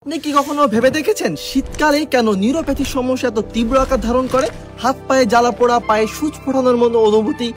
আপনি কি কখনো ভেবে দেখেছেন শীতকালে কেন নিউরোপ্যাথিক সমস্যা এত তীব্র আকার ধারণ করে? হাত পায়ে জ্বালা পোড়া, পায়ে সূচ ফোটানোর মতো অনুভূতি,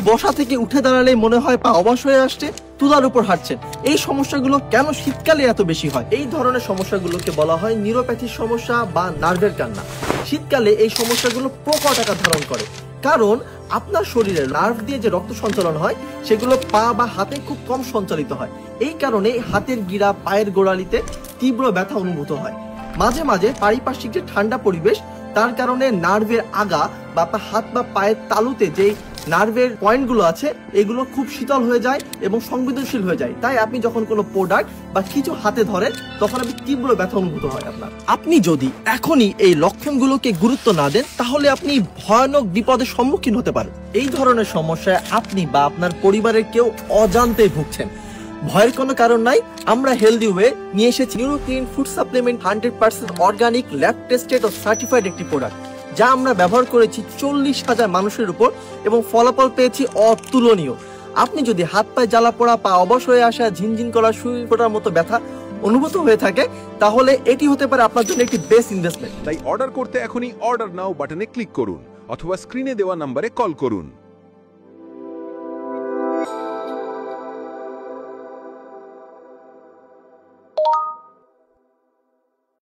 বসা থেকে উঠে দাঁড়ালেই মনে হয় পা অবশ হয়ে আসছে, তুলার উপর হাঁটছেন। এই সমস্যাগুলো কেন শীতকালে এত বেশি হয়? এই ধরনের সমস্যাগুলোকে বলা হয় নিউরোপ্যাথিক সমস্যা বা নার্ভের কান্না। শীতকালে এই সমস্যাগুলো প্রকট আকার ধারণ করে, কারণ আপনার শরীরে নার্ভ দিয়ে যে রক্ত সঞ্চালন হয় সেগুলো পা বা হাতে খুব কম সঞ্চালিত হয়। এই কারণে হাতের গিরা, পায়ের গোড়ালিতে তীব্র ব্যথা অনুভূত হয়। মাঝে মাঝে পারিপার্শ্বিক যে ঠান্ডা পরিবেশ, তার কারণে নার্ভের আগা বা আপনার হাত বা পায়ের তালুতে যেই নার্ভের পয়েন্টগুলো আছে এগুলো খুব শীতল হয়ে যায় এবং সংবেদনশীল হয়ে যায়। তাই আপনি যখন কোনো প্রোডাক্ট বা কিছু হাতে ধরেন তখন আপনি তীব্র ব্যথা অনুভূত হয় আপনার। আপনি যদি এখনই এই লক্ষণগুলোকে গুরুত্ব না দেন তাহলে আপনি ভয়ানক বিপদের সম্মুখীন হতে পারেন। এই ধরনের সমস্যায় আপনি বা আপনার পরিবারের কেউ অজান্তে ভুগছেন, ভয়ের কোনো কারণ নাই। আমরা হেলদি ওয়ে নিয়ে এসেছি Neuroclean food supplement, 100% organic, lab tested ও সার্টিফাইড একটি প্রোডাক্ট, যা আমরা ব্যবহার করেছি 40,000 মানুষের উপর এবং ফলাফল পেয়েছি অতুলনীয়। আপনি যদি হাত পায়ে জ্বালা পোড়া, পা অবশ হয়ে আসা, ঝিনঝিন করা, সুই ফোটার মতো ব্যথা অনুভূত হয়ে থাকে তাহলে এটি হতে পারে আপনার জন্য একটি বেস্ট ইনভেস্টমেন্ট। তাই অর্ডার করতে এখনই অর্ডার নাও বাটনে ক্লিক করুন অথবা স্ক্রিনে দেওয়া নম্বরে কল করুন।